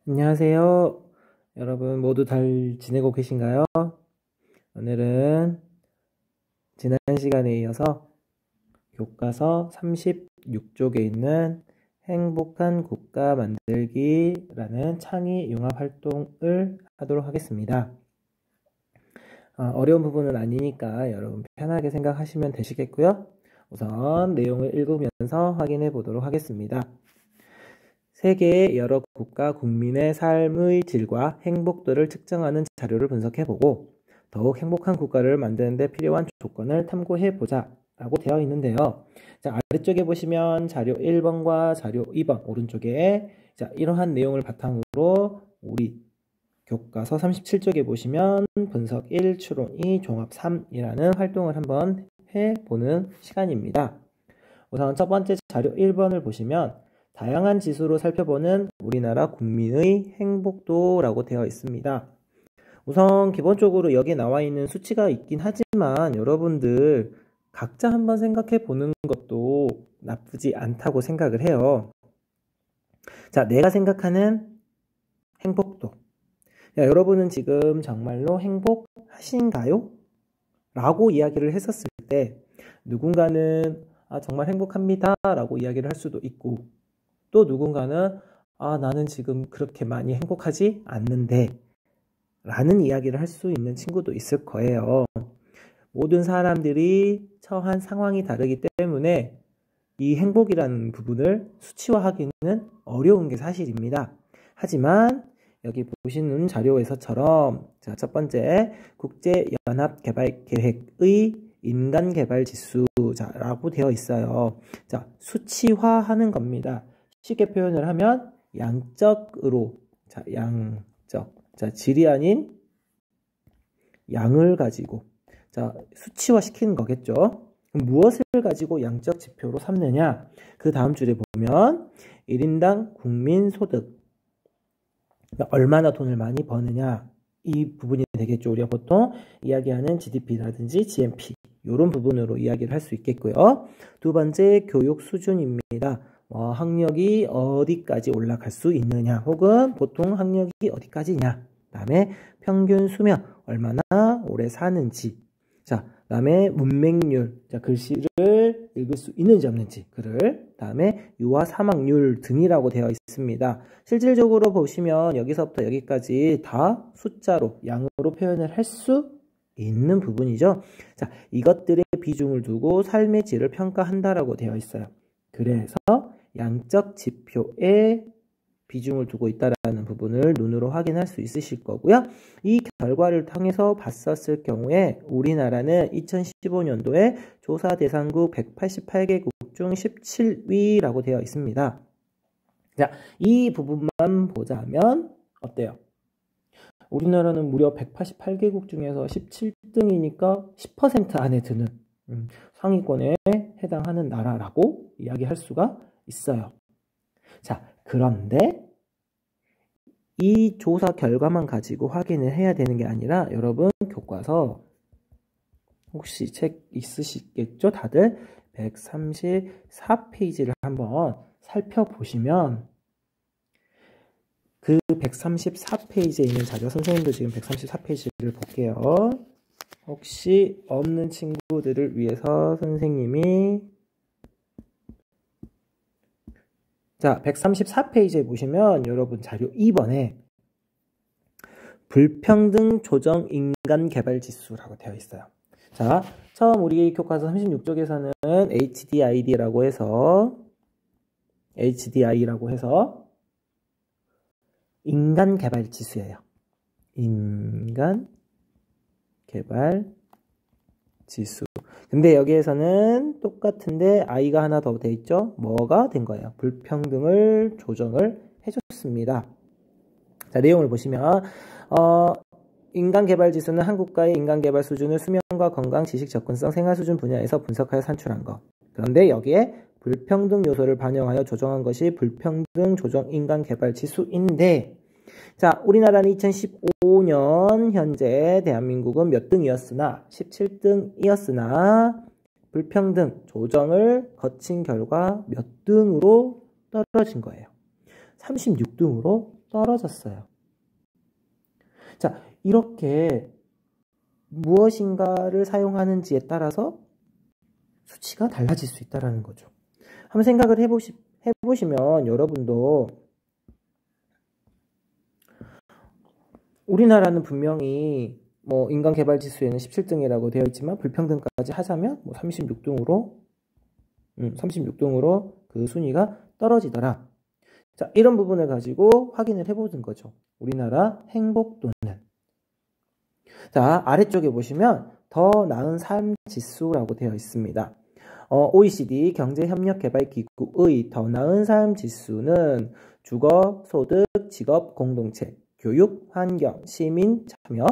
안녕하세요. 여러분 모두 잘 지내고 계신가요? 오늘은 지난 시간에 이어서 교과서 36쪽에 있는 행복한 국가 만들기라는 창의 융합 활동을 하도록 하겠습니다. 어려운 부분은 아니니까 여러분 편하게 생각하시면 되시겠고요. 우선 내용을 읽으면서 확인해 보도록 하겠습니다. 세계의 여러 국가 국민의 삶의 질과 행복도를 측정하는 자료를 분석해보고 더욱 행복한 국가를 만드는 데 필요한 조건을 탐구해보자 라고 되어 있는데요. 자, 아래쪽에 보시면 자료 1번과 자료 2번 오른쪽에 자, 이러한 내용을 바탕으로 우리 교과서 37쪽에 보시면 분석 1, 추론 2, 종합 3이라는 활동을 한번 해보는 시간입니다. 우선 첫 번째 자료 1번을 보시면 다양한 지수로 살펴보는 우리나라 국민의 행복도라고 되어 있습니다. 우선 기본적으로 여기 나와 있는 수치가 있긴 하지만 여러분들 각자 한번 생각해 보는 것도 나쁘지 않다고 생각을 해요. 자, 내가 생각하는 행복도. 야, 여러분은 지금 정말로 행복하신가요? 라고 이야기를 했었을 때 누군가는 정말 행복합니다 라고 이야기를 할 수도 있고 또 누군가는 나는 지금 그렇게 많이 행복하지 않는데 라는 이야기를 할 수 있는 친구도 있을 거예요. 모든 사람들이 처한 상황이 다르기 때문에 이 행복이라는 부분을 수치화하기는 어려운 게 사실입니다. 하지만 여기 보시는 자료에서처럼 자, 첫 번째 국제연합개발계획의 인간개발지수라고 되어 있어요. 자, 수치화하는 겁니다. 쉽게 표현을 하면 양적으로 자, 양적. 자, 질이 아닌 양을 가지고 자, 수치화 시키는 거겠죠. 무엇을 가지고 양적 지표로 삼느냐? 그 다음 줄에 보면 1인당 국민소득 얼마나 돈을 많이 버느냐 이 부분이 되겠죠. 우리가 보통 이야기하는 GDP라든지 GNP 이런 부분으로 이야기를 할 수 있겠고요. 두 번째 교육 수준입니다. 학력이 어디까지 올라갈 수 있느냐 혹은 보통 학력이 어디까지냐. 그 다음에 평균 수명 얼마나 오래 사는지. 자, 그 다음에 문맹률, 자, 글씨를 읽을 수 있는지 없는지 글을. 그 다음에 유아 사망률 등이라고 되어 있습니다. 실질적으로 보시면 여기서부터 여기까지 다 숫자로 양으로 표현을 할 수 있는 부분이죠. 자, 이것들의 비중을 두고 삶의 질을 평가한다라고 되어 있어요. 그래서 양적 지표에 비중을 두고 있다라는 부분을 눈으로 확인할 수 있으실 거고요. 이 결과를 통해서 봤었을 경우에 우리나라는 2015년도에 조사 대상국 188개국 중 17위라고 되어 있습니다. 자, 이 부분만 보자면 어때요? 우리나라는 무려 188개국 중에서 17등이니까 10% 안에 드는 상위권에 해당하는 나라라고 이야기할 수가 있어요. 자, 그런데 이 조사 결과만 가지고 확인을 해야 되는 게 아니라 여러분 교과서 혹시 책 있으시겠죠? 다들 134페이지를 한번 살펴보시면 그 134페이지에 있는 자료, 선생님도 지금 134페이지를 볼게요. 혹시 없는 친구들을 위해서 선생님이 자, 134페이지에 보시면 여러분 자료 2번에 불평등 조정 인간 개발 지수라고 되어 있어요. 자, 처음 우리 교과서 36쪽에서는 HDI라고 해서 인간 개발 지수예요. 인간 개발 지수. 근데 여기에서는 똑같은데 I가 하나 더 돼 있죠? 뭐가 된 거예요? 불평등을 조정을 해줬습니다. 자, 내용을 보시면 인간개발지수는 한 국가의 인간개발 수준을 수명과 건강, 지식 접근성, 생활 수준 분야에서 분석하여 산출한 것. 그런데 여기에 불평등 요소를 반영하여 조정한 것이 불평등 조정 인간개발지수인데 자, 우리나라는 2015년 현재 대한민국은 몇 등이었으나 17등이었으나 불평등 조정을 거친 결과 몇 등으로 떨어진 거예요. 36등으로 떨어졌어요. 자, 이렇게 무엇인가를 사용하는지에 따라서 수치가 달라질 수 있다는 거죠. 한번 생각을 해보시면 여러분도 우리나라는 분명히 뭐 인간개발지수에는 17등이라고 되어 있지만 불평등까지 하자면 뭐 36등으로 그 순위가 떨어지더라. 자, 이런 부분을 가지고 확인을 해보는 거죠. 우리나라 행복도는. 자, 아래쪽에 보시면 더 나은 삶 지수라고 되어 있습니다. OECD 경제협력개발기구의 더 나은 삶 지수는 주거, 소득, 직업, 공동체, 교육, 환경, 시민 참여,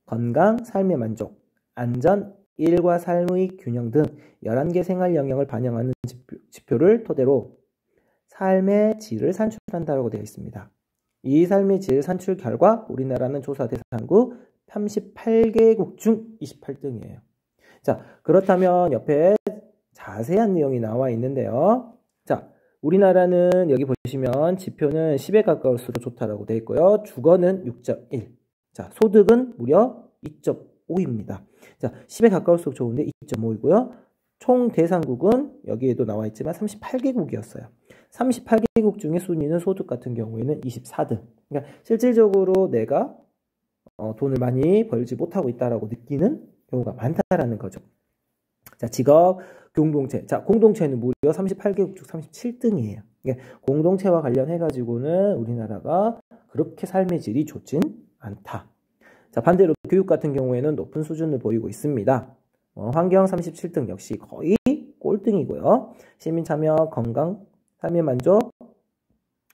건강, 삶의 만족, 안전, 일과 삶의 균형 등 11개 생활 영역을 반영하는 지표를 토대로 삶의 질을 산출한다고 되어 있습니다. 이 삶의 질 산출 결과 우리나라는 조사 대상국 38개국 중 28등이에요. 자, 그렇다면 옆에 자세한 내용이 나와 있는데요. 자, 우리나라는 여기 보시면 지표는 10에 가까울수록 좋다라고 되어 있고요. 주거는 6.1. 자, 소득은 무려 2.5입니다. 자, 10에 가까울수록 좋은데 2.5이고요. 총 대상국은 여기에도 나와 있지만 38개국이었어요. 38개국 중에 순위는 소득 같은 경우에는 24등. 그러니까 실질적으로 내가 돈을 많이 벌지 못하고 있다라고 느끼는 경우가 많다라는 거죠. 자, 직업, 공동체. 자, 공동체는 무려 38개국 중 37등이에요. 그러니까 공동체와 관련해가지고는 우리나라가 그렇게 삶의 질이 좋진 않다. 자, 반대로 교육 같은 경우에는 높은 수준을 보이고 있습니다. 환경 37등 역시 거의 꼴등이고요. 시민 참여, 건강, 삶의 만족,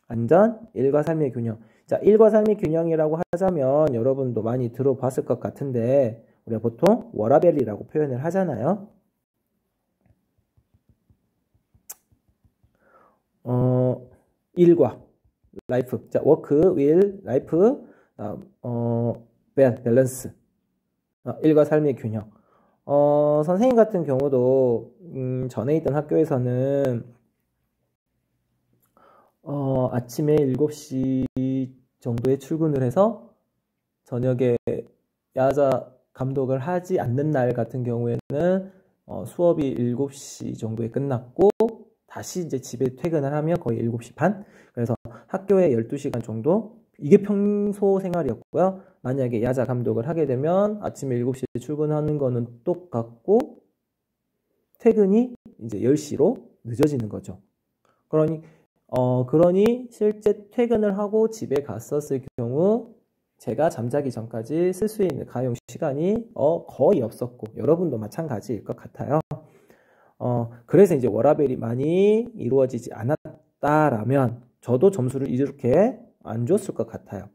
안전, 일과 삶의 균형. 자, 일과 삶의 균형이라고 하자면 여러분도 많이 들어봤을 것 같은데 우리가 보통 워라밸이라고 표현을 하잖아요. 일과 라이프. 자, 워크, 윌, 라이프, 밸런스. 일과 삶의 균형. 선생님 같은 경우도 전에 있던 학교에서는 아침에 7시 정도에 출근을 해서 저녁에 야자 감독을 하지 않는 날 같은 경우에는 수업이 7시 정도에 끝났고 다시 이제 집에 퇴근을 하면 거의 7시 반. 그래서 학교에 12시간 정도. 이게 평소 생활이었고요. 만약에 야자 감독을 하게 되면 아침에 7시에 출근하는 거는 똑같고 퇴근이 이제 10시로 늦어지는 거죠. 그러니 실제 퇴근을 하고 집에 갔었을 경우 제가 잠자기 전까지 쓸 수 있는 가용 시간이 거의 없었고 여러분도 마찬가지일 것 같아요. 그래서 이제 워라밸이 많이 이루어지지 않았다라면 저도 점수를 이렇게 안 줬을 것 같아요.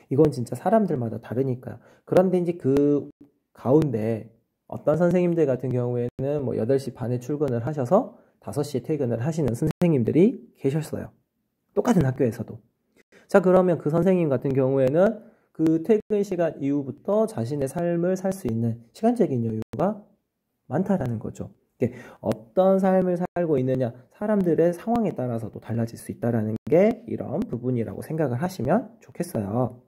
이건 진짜 사람들마다 다르니까요. 그런데 이제 그 가운데 어떤 선생님들 같은 경우에는 뭐 8시 반에 출근을 하셔서 5시에 퇴근을 하시는 선생님들이 계셨어요. 똑같은 학교에서도. 자, 그러면 그 선생님 같은 경우에는 그 퇴근 시간 이후부터 자신의 삶을 살 수 있는 시간적인 여유가 많다라는 거죠. 어떤 삶을 살고 있느냐, 사람들의 상황에 따라서도 달라질 수 있다는 게 이런 부분이라고 생각을 하시면 좋겠어요.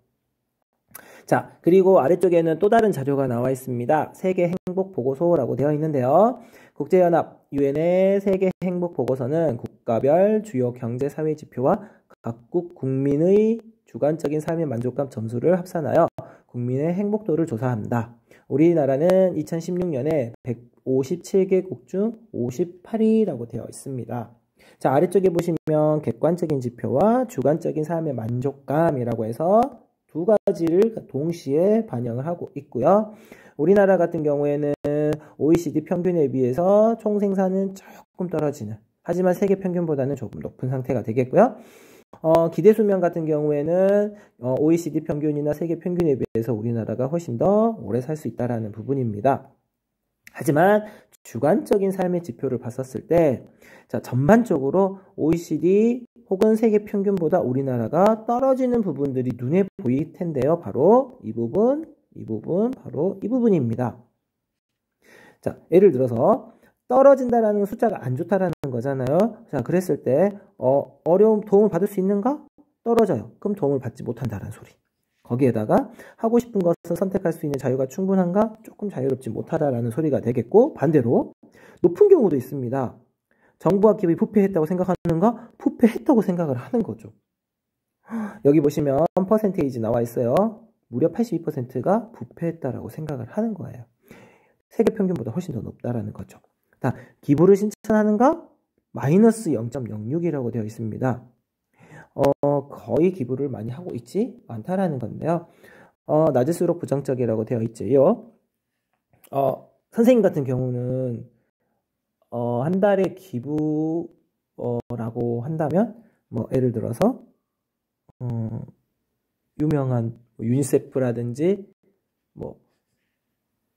자, 그리고 아래쪽에는 또 다른 자료가 나와 있습니다. 세계 행복 보고서라고 되어 있는데요. 국제연합 유엔의 세계 행복 보고서는 국가별 주요 경제 사회 지표와 각국 국민의 주관적인 삶의 만족감 점수를 합산하여 국민의 행복도를 조사합니다. 우리나라는 2016년에 157개국 중 58위라고 되어 있습니다. 자, 아래쪽에 보시면 객관적인 지표와 주관적인 삶의 만족감이라고 해서 두 가지를 동시에 반영을 하고 있고요. 우리나라 같은 경우에는 OECD 평균에 비해서 총생산은 조금 떨어지는, 하지만 세계 평균보다는 조금 높은 상태가 되겠고요. 기대수명 같은 경우에는 OECD 평균이나 세계 평균에 비해서 우리나라가 훨씬 더 오래 살 수 있다는 부분입니다. 하지만 주관적인 삶의 지표를 봤었을 때, 자, 전반적으로 OECD 혹은 세계 평균보다 우리나라가 떨어지는 부분들이 눈에 보일 텐데요. 바로 이 부분, 바로 이 부분입니다. 자, 예를 들어서 떨어진다라는 숫자가 안 좋다라는 거잖아요. 자, 그랬을 때 어려움, 도움을 받을 수 있는가? 떨어져요. 그럼 도움을 받지 못한다는 소리. 거기에다가 하고 싶은 것을 선택할 수 있는 자유가 충분한가? 조금 자유롭지 못하다라는 소리가 되겠고, 반대로 높은 경우도 있습니다. 정부와 기업이 부패했다고 생각하는가? 부패했다고 생각을 하는 거죠. 여기 보시면 퍼센테이지 나와 있어요. 무려 82%가 부패했다라고 생각을 하는 거예요. 세계 평균보다 훨씬 더 높다라는 거죠. 자, 기부를 신청하는가? 마이너스 0.06이라고 되어 있습니다. 거의 기부를 많이 하고 있지 않다라는 건데요. 낮을수록 부정적이라고 되어 있지요. 선생님 같은 경우는 한 달에 기부라고 한다면 뭐 예를 들어서 유명한 유니세프라든지 뭐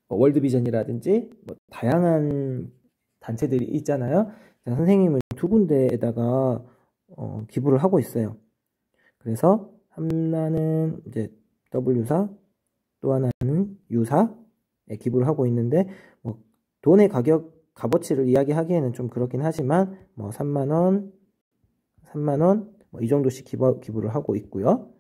월드비전이라든지 뭐 다양한 단체들이 있잖아요. 선생님은 두 군데에다가 기부를 하고 있어요. 그래서 하나는 이제 W사, 또 하나는 U사에 기부를 하고 있는데, 뭐 돈의 값어치를 이야기하기에는 좀 그렇긴 하지만 뭐 3만원 뭐 이 정도씩 기부를 하고 있고요.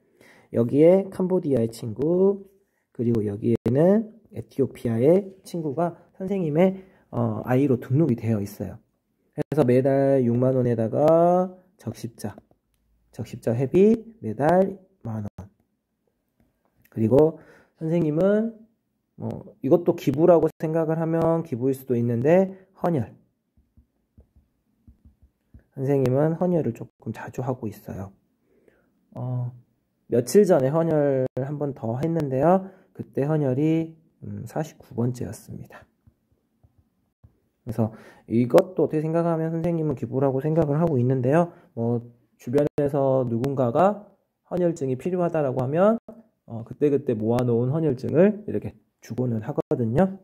여기에 캄보디아의 친구, 그리고 여기에는 에티오피아의 친구가 선생님의 아이로 등록이 되어 있어요. 그래서 매달 6만원에다가 적십자 회비 매달 만원. 그리고 선생님은 이것도 기부라고 생각을 하면 기부일 수도 있는데, 헌혈. 선생님은 헌혈을 조금 자주 하고 있어요. 며칠 전에 헌혈 한 번 더 했는데요. 그때 헌혈이 49번째였습니다. 그래서 이것도 어떻게 생각하면 선생님은 기부라고 생각을 하고 있는데요. 주변에서 누군가가 헌혈증이 필요하다라고 하면 그때그때 모아놓은 헌혈증을 이렇게 주고는 하거든요.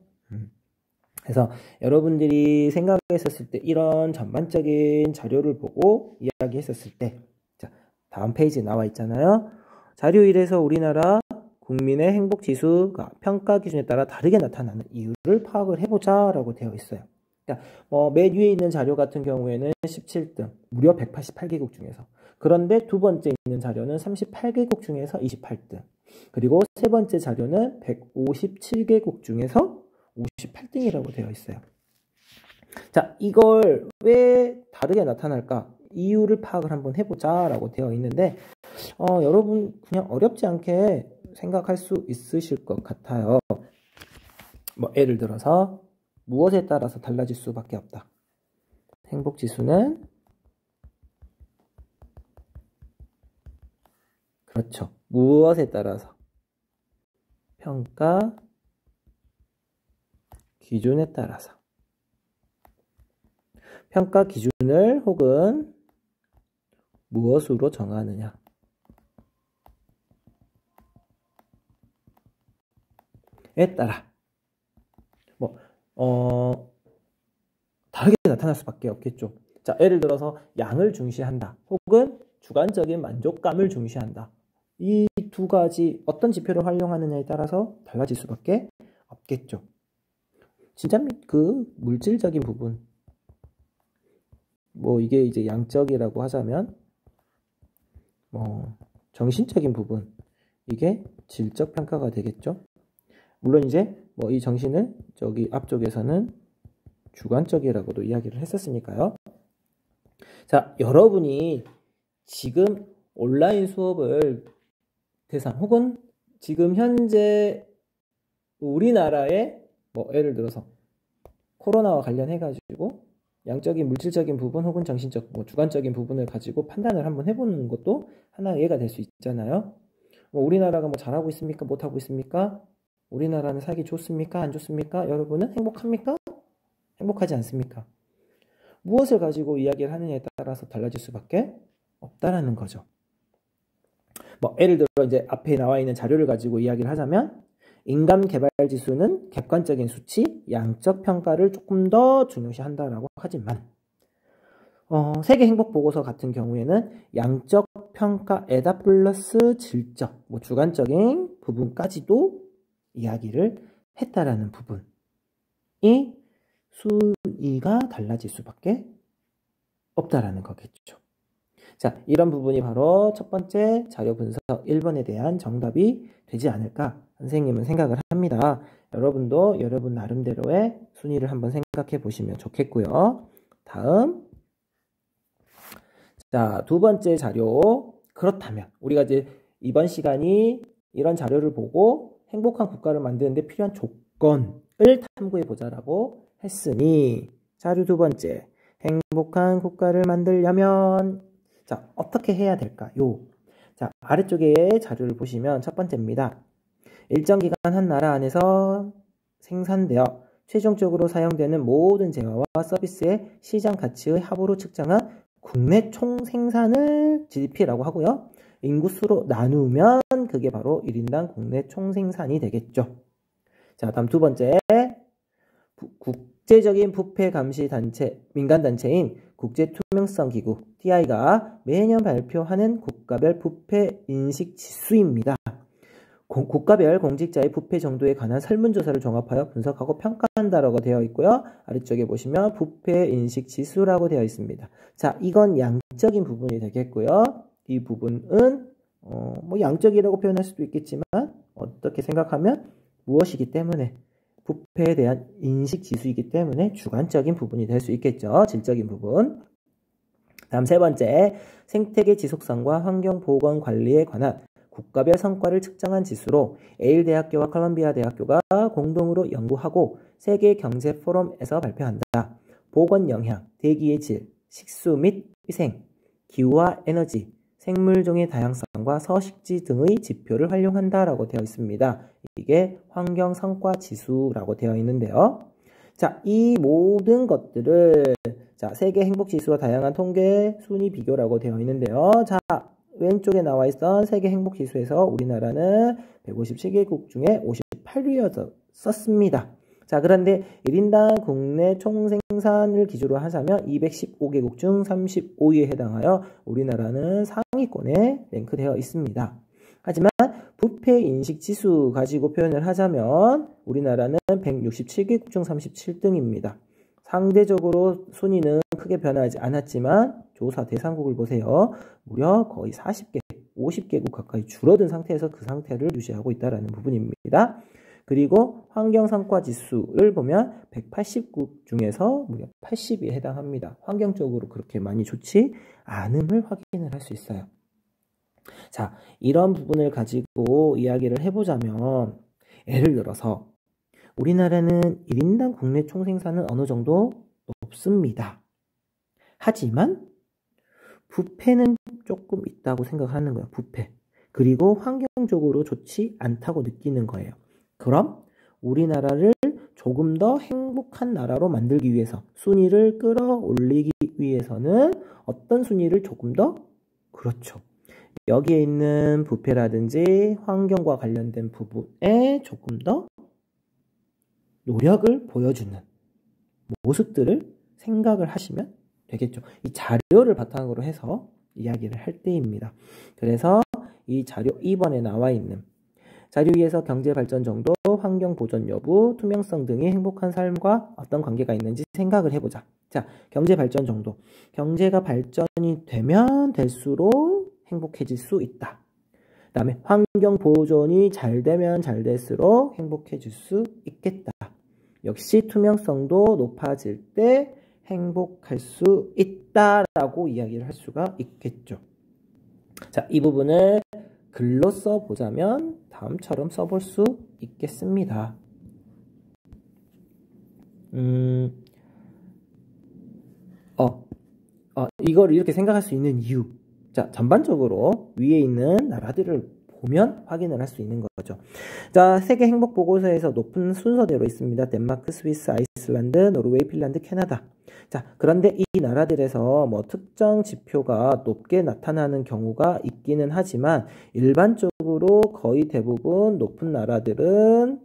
그래서 여러분들이 생각했었을 때 이런 전반적인 자료를 보고 이야기했었을 때, 자, 다음 페이지에 나와 있잖아요. 자료 1에서 우리나라 국민의 행복지수가 평가 기준에 따라 다르게 나타나는 이유를 파악을 해보자 라고 되어 있어요. 맨 위에 있는 자료 같은 경우에는 17등, 무려 188개국 중에서. 그런데 두 번째 있는 자료는 38개국 중에서 28등. 그리고 세 번째 자료는 157개국 중에서 58등이라고 되어 있어요. 자, 이걸 왜 다르게 나타날까? 이유를 파악을 한번 해보자 라고 되어 있는데, 여러분 그냥 어렵지 않게 생각할 수 있으실 것 같아요. 예를 들어서 무엇에 따라서 달라질 수밖에 없다. 행복지수는 그렇죠. 무엇에 따라서? 평가 기준에 따라서. 평가 기준을 혹은 무엇으로 정하느냐. 에 따라 다르게 나타날 수밖에 없겠죠. 자, 예를 들어서 양을 중시한다 혹은 주관적인 만족감을 중시한다. 이 두 가지 어떤 지표를 활용하느냐에 따라서 달라질 수밖에 없겠죠. 진짜 그 물질적인 부분, 이게 이제 양적이라고 하자면 정신적인 부분, 이게 질적 평가가 되겠죠. 물론 이제 이 정신을 저기 앞쪽에서는 주관적이라고도 이야기를 했었으니까요. 자, 여러분이 지금 온라인 수업을 대상 혹은 지금 현재 우리나라의 예를 들어서 코로나와 관련해 가지고 양적인 물질적인 부분 혹은 정신적 주관적인 부분을 가지고 판단을 한번 해보는 것도 하나의 예가 될 수 있잖아요. 우리나라가 잘하고 있습니까? 못하고 있습니까? 우리나라는 살기 좋습니까? 안 좋습니까? 여러분은 행복합니까? 행복하지 않습니까? 무엇을 가지고 이야기를 하느냐에 따라서 달라질 수밖에 없다라는 거죠. 예를 들어 이제 앞에 나와 있는 자료를 가지고 이야기를 하자면, 인간 개발 지수는 객관적인 수치, 양적 평가를 조금 더 중요시한다라고 하지만, 세계 행복 보고서 같은 경우에는 양적 평가에다 플러스 질적, 주관적인 부분까지도 이야기를 했다라는 부분이 수위가 달라질 수밖에 없다라는 거겠죠. 자, 이런 부분이 바로 첫 번째 자료 분석 1번에 대한 정답이 되지 않을까 선생님은 생각을 합니다. 여러분도 여러분 나름대로의 순위를 한번 생각해 보시면 좋겠고요. 다음, 자, 두 번째 자료. 그렇다면 우리가 이제 이번 시간이 이런 자료를 보고 행복한 국가를 만드는데 필요한 조건을 탐구해 보자라고 했으니, 자료 두 번째, 행복한 국가를 만들려면 자, 어떻게 해야 될까요? 자, 아래쪽에 자료를 보시면 첫 번째입니다. 일정 기간 한 나라 안에서 생산되어 최종적으로 사용되는 모든 재화와 서비스의 시장 가치의 합으로 측정한 국내 총 생산을 GDP라고 하고요. 인구수로 나누면 그게 바로 1인당 국내 총 생산이 되겠죠. 자, 다음 두 번째, 국제적인 부패 감시 단체, 민간 단체인 국제투명성기구 TI가 매년 발표하는 국가별 부패 인식 지수입니다. 국가별 공직자의 부패 정도에 관한 설문조사를 종합하여 분석하고 평가한다라고 되어 있고요. 아래쪽에 보시면 부패 인식 지수라고 되어 있습니다. 자, 이건 양적인 부분이 되겠고요. 이 부분은 뭐 양적이라고 표현할 수도 있겠지만 어떻게 생각하면 무엇이기 때문에 부패에 대한 인식 지수이기 때문에 주관적인 부분이 될 수 있겠죠. 질적인 부분. 다음 세 번째, 생태계 지속성과 환경보건 관리에 관한 국가별 성과를 측정한 지수로 예일 대학교와 컬럼비아 대학교가 공동으로 연구하고 세계 경제 포럼에서 발표한다. 보건 영향, 대기의 질, 식수 및 위생, 기후와 에너지, 생물종의 다양성과 서식지 등의 지표를 활용한다라고 되어 있습니다. 이게 환경 성과 지수라고 되어 있는데요. 자, 이 모든 것들을 자, 세계 행복 지수와 다양한 통계 순위 비교라고 되어 있는데요. 자, 왼쪽에 나와 있던 세계 행복 지수에서 우리나라는 157개국 중에 58위였었습니다. 자, 그런데 1인당 국내 총생산을 기준으로 하자면 215개국 중 35위에 해당하여 우리나라는 상위권에 랭크되어 있습니다. 하지만 부패 인식 지수 가지고 표현을 하자면 우리나라는 167개국 중 37등입니다. 상대적으로 순위는 크게 변하지 않았지만 조사 대상국을 보세요. 무려 거의 40개, 50개국 가까이 줄어든 상태에서 그 상태를 유지하고 있다는 부분입니다. 그리고 환경성과지수를 보면 180국 중에서 무려 80위에 해당합니다. 환경적으로 그렇게 많이 좋지 않음을 확인을 할 수 있어요. 자, 이런 부분을 가지고 이야기를 해보자면 예를 들어서 우리나라는 1인당 국내 총생산은 어느 정도 높습니다. 하지만 부패는 조금 있다고 생각하는 거예요. 부패. 그리고 환경적으로 좋지 않다고 느끼는 거예요. 그럼 우리나라를 조금 더 행복한 나라로 만들기 위해서 순위를 끌어올리기 위해서는 어떤 순위를 조금 더? 그렇죠. 여기에 있는 부패라든지 환경과 관련된 부분에 조금 더 노력을 보여주는 모습들을 생각을 하시면 되겠죠. 이 자료를 바탕으로 해서 이야기를 할 때입니다. 그래서 이 자료 2번에 나와 있는 자료 위에서 경제 발전 정도, 환경 보전 여부, 투명성 등이 행복한 삶과 어떤 관계가 있는지 생각을 해보자. 자, 경제 발전 정도. 경제가 발전이 되면 될수록 행복해질 수 있다. 그 다음에 환경 보존이 잘 되면 잘 될수록 행복해질 수 있겠다. 역시 투명성도 높아질 때 행복할 수 있다라고 이야기를 할 수가 있겠죠. 자, 이 부분을 글로 써보자면 다음처럼 써볼 수 있겠습니다. 이걸 이렇게 생각할 수 있는 이유. 자, 전반적으로 위에 있는 나라들을 보면 확인을 할 수 있는 거죠. 자, 세계 행복 보고서에서 높은 순서대로 있습니다. 덴마크, 스위스, 아이슬란드, 노르웨이, 핀란드, 캐나다. 자, 그런데 이 나라들에서 뭐 특정 지표가 높게 나타나는 경우가 있기는 하지만 일반적으로 거의 대부분 높은 나라들은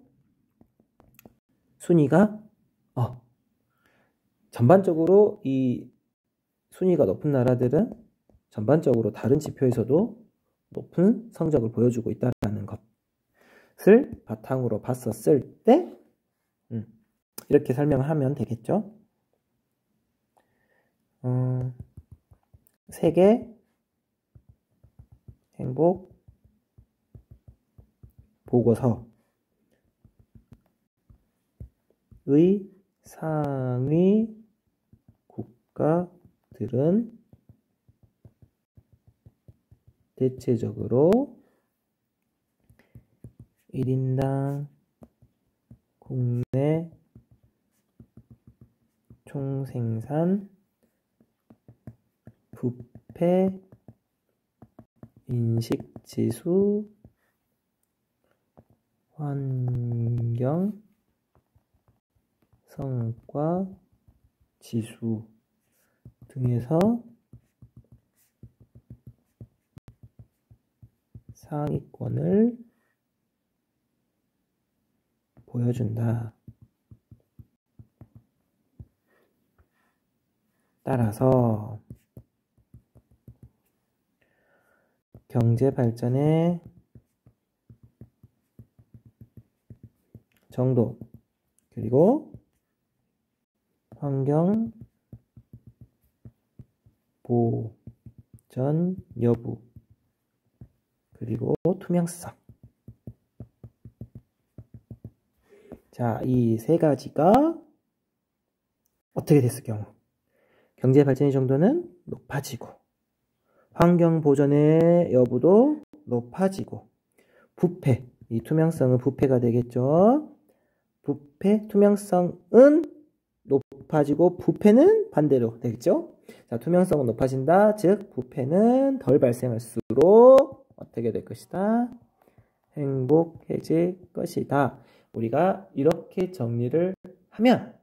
순위가 전반적으로 이 순위가 높은 나라들은 전반적으로 다른 지표에서도 높은 성적을 보여주고 있다는 것을 바탕으로 봤었을 때 이렇게 설명을 하면 되겠죠. 세계 행복 보고서의 상위 국가들은 대체적으로 1인당 국내 총생산 부패 인식지수 환경 성과 지수 등에서 상위권을 보여준다. 따라서 경제 발전의 정도 그리고 환경 보전 여부 그리고 투명성. 자, 이 세 가지가 어떻게 됐을 경우 경제 발전의 정도는 높아지고 환경 보전의 여부도 높아지고 부패, 이 투명성은 부패가 되겠죠. 부패, 투명성은 높아지고 부패는 반대로 되겠죠. 자, 투명성은 높아진다. 즉 부패는 덜 발생할수록 어떻게 될 것이다? 행복해질 것이다. 우리가 이렇게 정리를 하면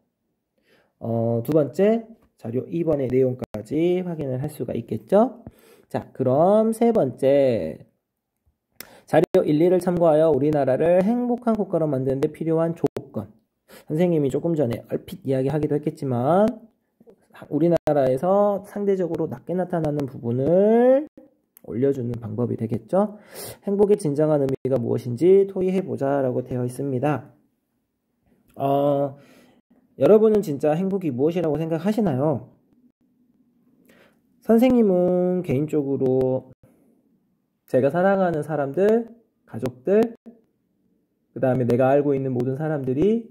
두 번째 자료 2번의 내용까지 확인을 할 수가 있겠죠. 자, 그럼 세 번째 자료 1, 2를 참고하여 우리나라를 행복한 국가로 만드는 데 필요한 조건. 선생님이 조금 전에 얼핏 이야기하기도 했겠지만 우리나라에서 상대적으로 낮게 나타나는 부분을 올려주는 방법이 되겠죠. 행복의 진정한 의미가 무엇인지 토의해보자 라고 되어 있습니다. 여러분은 진짜 행복이 무엇이라고 생각하시나요? 선생님은 개인적으로 제가 사랑하는 사람들, 가족들, 그 다음에 내가 알고 있는 모든 사람들이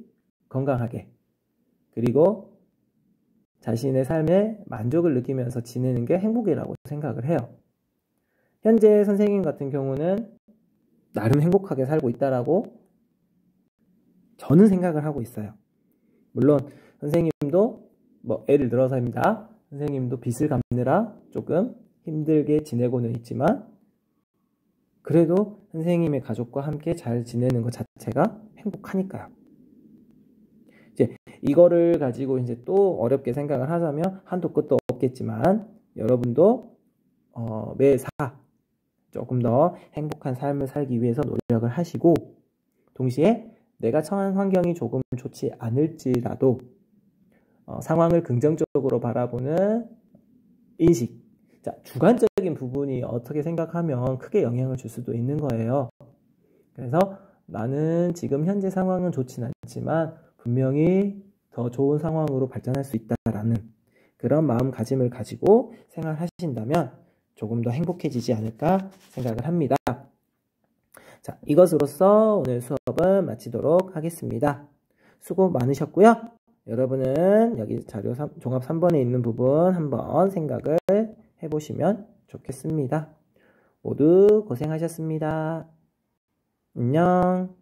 건강하게 그리고 자신의 삶에 만족을 느끼면서 지내는 게 행복이라고 생각을 해요. 현재 선생님 같은 경우는 나름 행복하게 살고 있다라고 저는 생각을 하고 있어요. 물론 선생님도 예를 들어서입니다. 선생님도 빚을 갚느라 조금 힘들게 지내고는 있지만 그래도 선생님의 가족과 함께 잘 지내는 것 자체가 행복하니까요. 이제 이거를 가지고 이제 또 어렵게 생각을 하자면 한도 끝도 없겠지만 여러분도 매사 조금 더 행복한 삶을 살기 위해서 노력을 하시고 동시에 내가 처한 환경이 조금 좋지 않을지라도 상황을 긍정적으로 바라보는 인식. 자, 주관적인 부분이 어떻게 생각하면 크게 영향을 줄 수도 있는 거예요. 그래서 나는 지금 현재 상황은 좋진 않지만 분명히 더 좋은 상황으로 발전할 수 있다라는 그런 마음가짐을 가지고 생활하신다면 조금 더 행복해지지 않을까 생각을 합니다. 자, 이것으로써 오늘 수업은 마치도록 하겠습니다. 수고 많으셨고요. 여러분은 여기 자료 종합 3번에 있는 부분 한번 생각을 해보시면 좋겠습니다. 모두 고생하셨습니다. 안녕.